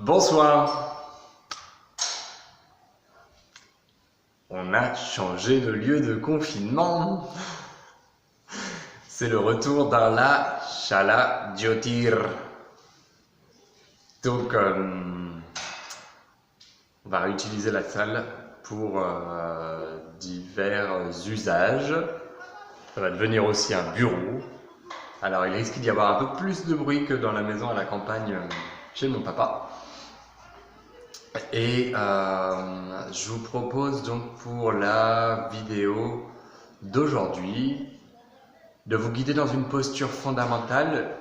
Bonsoir. On a changé de lieu de confinement. C'est le retour dans la Shala Jyotir. Donc, on va réutiliser la salle pour divers usages. Ça va devenir aussi un bureau. Alors, il risque d'y avoir un peu plus de bruit que dans la maison à la campagne chez mon papa. Et je vous propose donc pour la vidéo d'aujourd'hui de vous guider dans une posture fondamentale,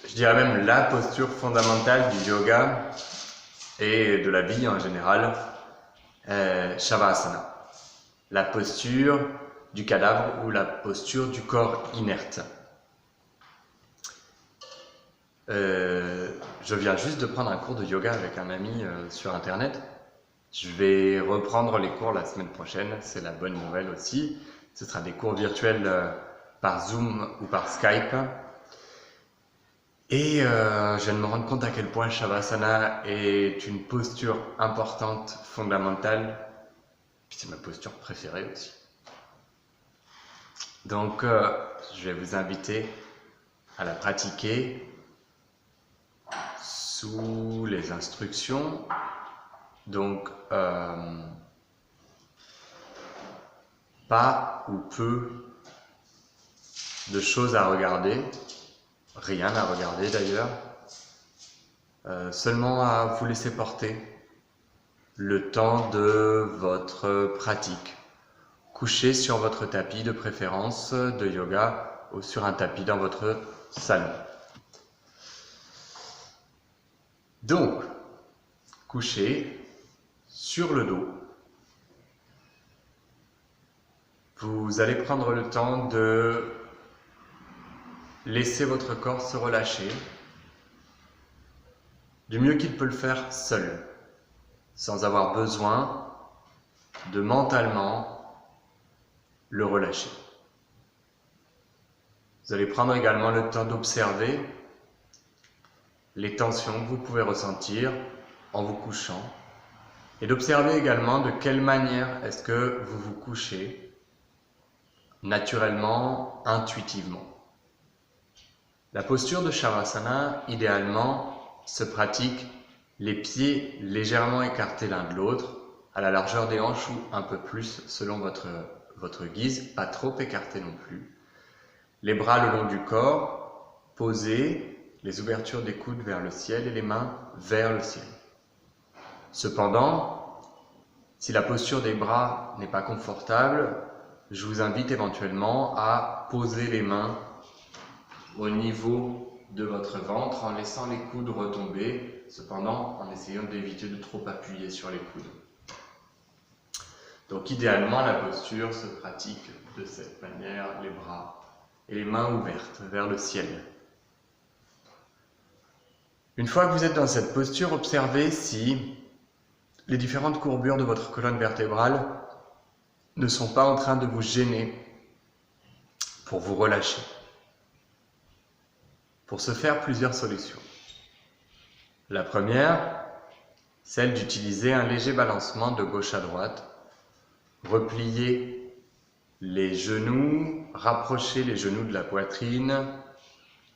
je dirais même la posture fondamentale du yoga et de la vie en général, Shavasana, la posture du cadavre ou la posture du corps inerte. Je viens juste de prendre un cours de yoga avec un ami sur internet. Je vais reprendre les cours la semaine prochaine, c'est la bonne nouvelle aussi. Ce sera des cours virtuels par Zoom ou par Skype. Et je viens de me rendre compte à quel point Shavasana est une posture importante, fondamentale. Puis c'est ma posture préférée aussi. Donc je vais vous inviter à la pratiquer sous les instructions. Donc, pas ou peu de choses à regarder, rien à regarder d'ailleurs, seulement à vous laisser porter le temps de votre pratique. Couché sur votre tapis de préférence de yoga ou sur un tapis dans votre salon. Donc, couché sur le dos. Vous allez prendre le temps de laisser votre corps se relâcher du mieux qu'il peut le faire seul, sans avoir besoin de mentalement le relâcher. Vous allez prendre également le temps d'observer les tensions que vous pouvez ressentir en vous couchant et d'observer également de quelle manière est-ce que vous vous couchez naturellement, intuitivement. La posture de Shavasana, idéalement, se pratique les pieds légèrement écartés l'un de l'autre, à la largeur des hanches ou un peu plus selon votre guise, pas trop écartés non plus. Les bras le long du corps, posés, les ouvertures des coudes vers le ciel et les mains vers le ciel. Cependant, si la posture des bras n'est pas confortable, je vous invite éventuellement à poser les mains au niveau de votre ventre en laissant les coudes retomber, cependant en essayant d'éviter de trop appuyer sur les coudes. Donc idéalement, la posture se pratique de cette manière, les bras et les mains ouvertes vers le ciel. Une fois que vous êtes dans cette posture, observez si les différentes courbures de votre colonne vertébrale ne sont pas en train de vous gêner pour vous relâcher. Pour ce faire, plusieurs solutions. La première, celle d'utiliser un léger balancement de gauche à droite, replier les genoux, rapprocher les genoux de la poitrine,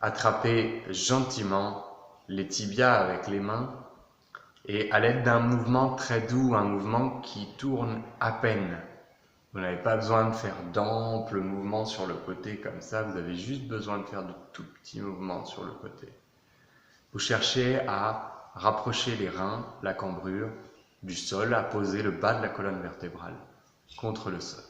attraper gentiment les tibias avec les mains et à l'aide d'un mouvement très doux, un mouvement qui tourne à peine. Vous n'avez pas besoin de faire d'amples mouvements sur le côté comme ça, vous avez juste besoin de faire de tout petits mouvements sur le côté. Vous cherchez à rapprocher les reins, la cambrure du sol, à poser le bas de la colonne vertébrale contre le sol.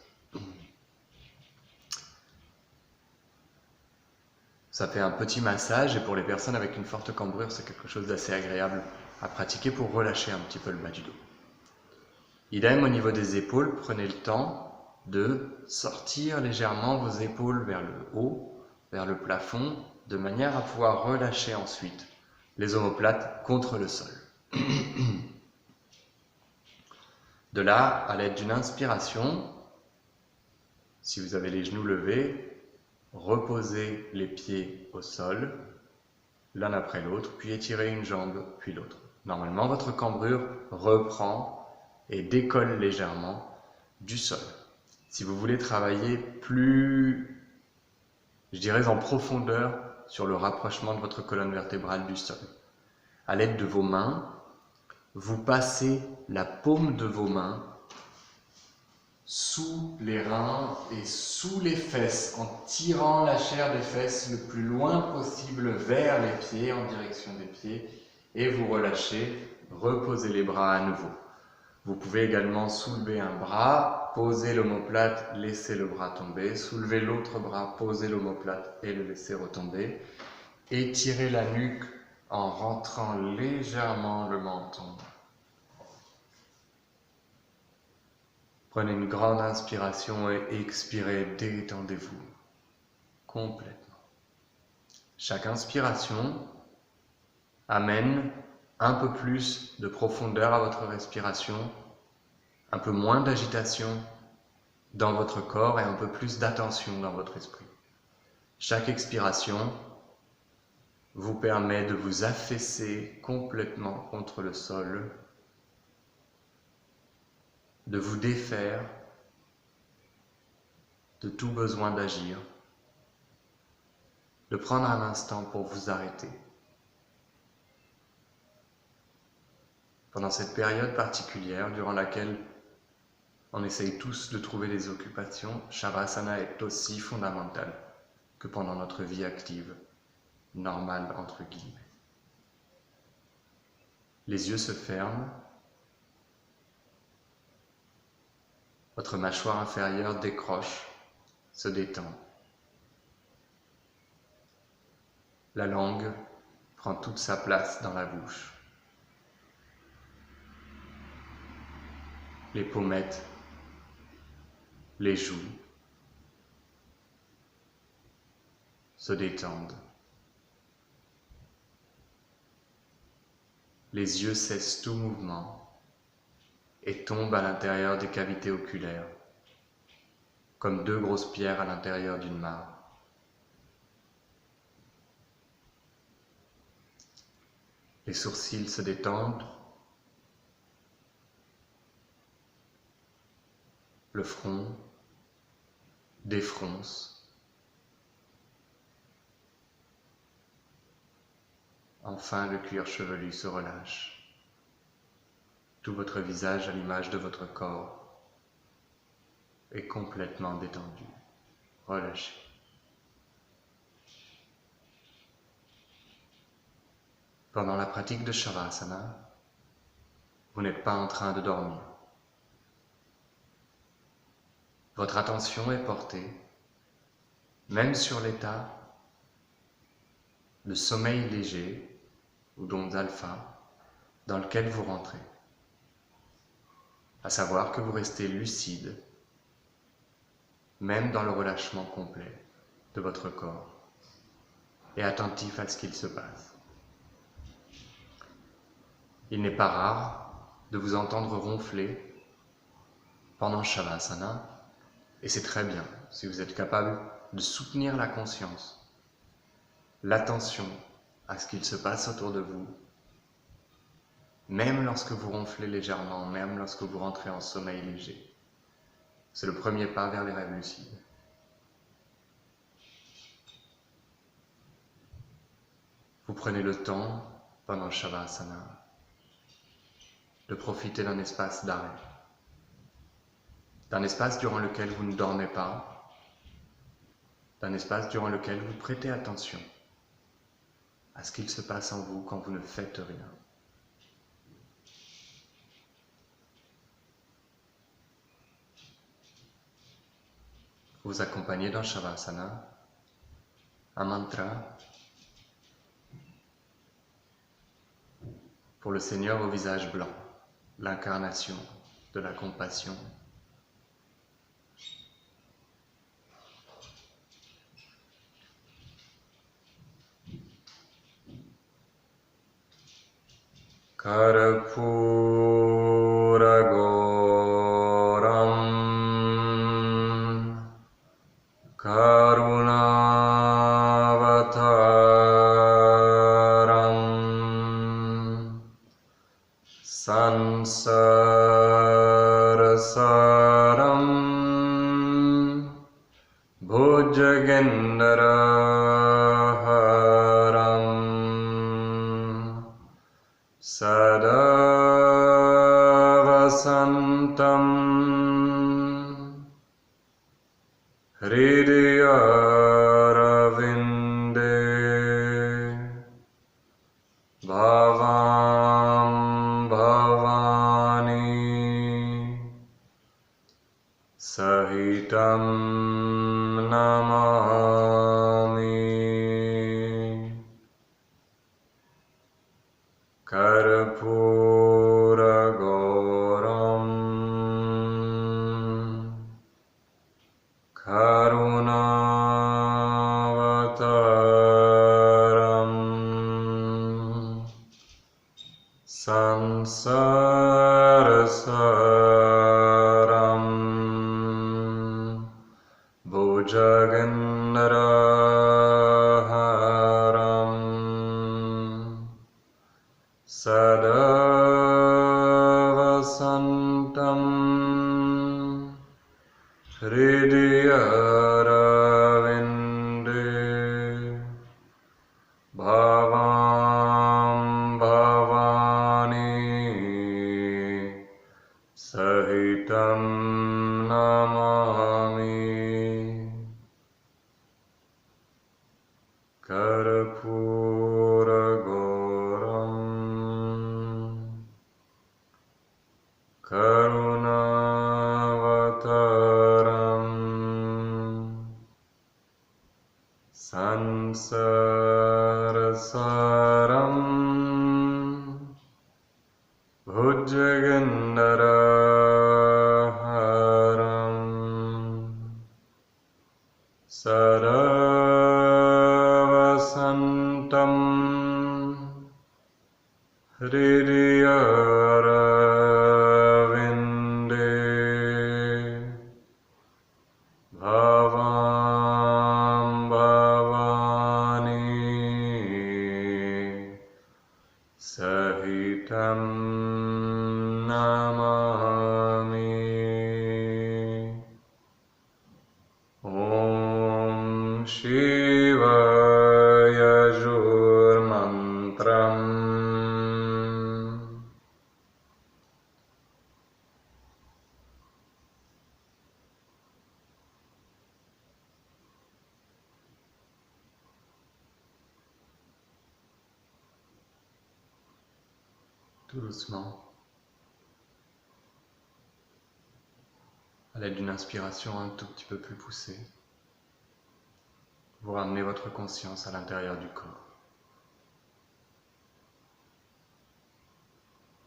Ça fait un petit massage et pour les personnes avec une forte cambrure, c'est quelque chose d'assez agréable à pratiquer pour relâcher un petit peu le bas du dos. Idem au niveau des épaules, prenez le temps de sortir légèrement vos épaules vers le haut, vers le plafond, de manière à pouvoir relâcher ensuite les omoplates contre le sol. De là, à l'aide d'une inspiration, si vous avez les genoux levés, reposez les pieds au sol, l'un après l'autre, puis étirez une jambe, puis l'autre. Normalement, votre cambrure reprend et décolle légèrement du sol. Si vous voulez travailler plus, je dirais, en profondeur sur le rapprochement de votre colonne vertébrale du sol, à l'aide de vos mains, vous passez la paume de vos mains sous les reins et sous les fesses, en tirant la chair des fesses le plus loin possible vers les pieds, en direction des pieds, et vous relâchez, reposez les bras à nouveau. Vous pouvez également soulever un bras, poser l'omoplate, laisser le bras tomber, soulever l'autre bras, poser l'omoplate et le laisser retomber, étirer la nuque en rentrant légèrement le menton. Prenez une grande inspiration et expirez, détendez-vous complètement. Chaque inspiration amène un peu plus de profondeur à votre respiration, un peu moins d'agitation dans votre corps et un peu plus d'attention dans votre esprit. Chaque expiration vous permet de vous affaisser complètement contre le sol, de vous défaire de tout besoin d'agir, de prendre un instant pour vous arrêter. Pendant cette période particulière durant laquelle on essaye tous de trouver des occupations, Shavasana est aussi fondamental que pendant notre vie active, normale entre guillemets. Les yeux se ferment, votre mâchoire inférieure décroche, se détend. La langue prend toute sa place dans la bouche. Les pommettes, les joues se détendent. Les yeux cessent tout mouvement et tombent à l'intérieur des cavités oculaires, comme deux grosses pierres à l'intérieur d'une mare. Les sourcils se détendent, le front défronce. Enfin, le cuir chevelu se relâche. Tout votre visage, à l'image de votre corps, est complètement détendu, relâché. Pendant la pratique de Shavasana, vous n'êtes pas en train de dormir. Votre attention est portée, même sur l'état de sommeil léger ou d'ondes alpha dans lequel vous rentrez. À savoir que vous restez lucide, même dans le relâchement complet de votre corps, et attentif à ce qu'il se passe. Il n'est pas rare de vous entendre ronfler pendant Shavasana, et c'est très bien si vous êtes capable de soutenir la conscience, l'attention à ce qu'il se passe autour de vous, même lorsque vous ronflez légèrement, même lorsque vous rentrez en sommeil léger. C'est le premier pas vers les rêves lucides. Vous prenez le temps, pendant Shavasana, de profiter d'un espace d'arrêt, d'un espace durant lequel vous ne dormez pas, d'un espace durant lequel vous prêtez attention à ce qu'il se passe en vous quand vous ne faites rien. Vous accompagnez dans Shavasana un mantra pour le Seigneur au visage blanc, l'incarnation de la compassion. Karpura Goram Karunavataram Sansarasaram Bhujagendaraharam Sada Vasantam Hridayaravinde Bhavam Bhavani Sahitam Namami Karpura Gauram Karunavataram Sansarasaram Bhujagendaraharam Sada Vasantam Hridayaravinde Bhavam Bhavani Sahitam Namami Karpura Gauram Karunavataram Sansarasaram Bhujagendaraharam Sada Vasantam Hridayaravinde Bhavam Bhavani Sahitam Namami Om Shivaya Jur Mantram Tout doucement, à l'aide d'une inspiration un tout petit peu plus poussée, vous ramenez votre conscience à l'intérieur du corps.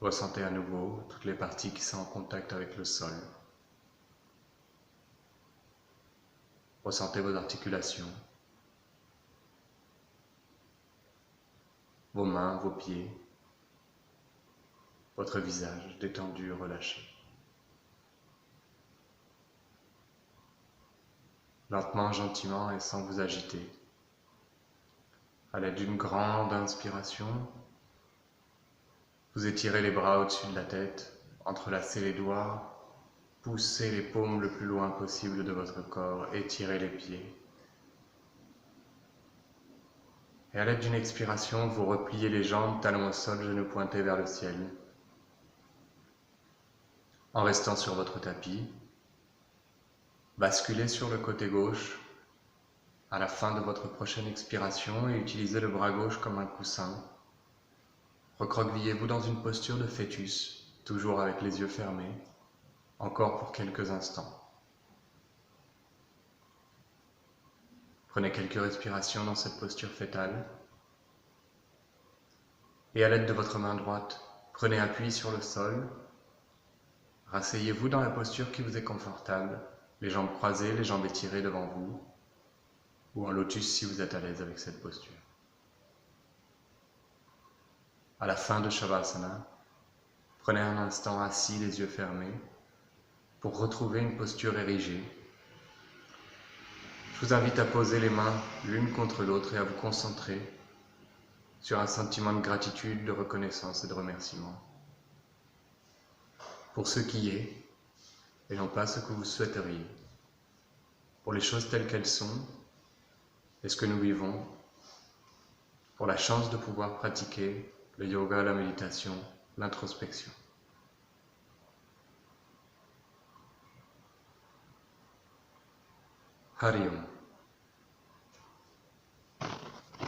Ressentez à nouveau toutes les parties qui sont en contact avec le sol. Ressentez vos articulations, vos mains, vos pieds, votre visage détendu, relâché. Lentement, gentiment et sans vous agiter, à l'aide d'une grande inspiration, vous étirez les bras au-dessus de la tête, entrelacez les doigts, poussez les paumes le plus loin possible de votre corps, étirez les pieds. Et à l'aide d'une expiration, vous repliez les jambes, talons au sol, genoux pointés vers le ciel. En restant sur votre tapis, basculez sur le côté gauche à la fin de votre prochaine expiration et utilisez le bras gauche comme un coussin. Recroquevillez-vous dans une posture de fœtus, toujours avec les yeux fermés, encore pour quelques instants. Prenez quelques respirations dans cette posture fœtale. Et à l'aide de votre main droite, prenez appui sur le sol. Rasseyez-vous dans la posture qui vous est confortable, les jambes croisées, les jambes étirées devant vous, ou en lotus si vous êtes à l'aise avec cette posture. À la fin de Shavasana, prenez un instant assis, les yeux fermés, pour retrouver une posture érigée. Je vous invite à poser les mains l'une contre l'autre et à vous concentrer sur un sentiment de gratitude, de reconnaissance et de remerciement. pour ce qui est et non pas ce que vous souhaiteriez, pour les choses telles qu'elles sont et ce que nous vivons, pour la chance de pouvoir pratiquer le yoga, la méditation, l'introspection. Hari Om.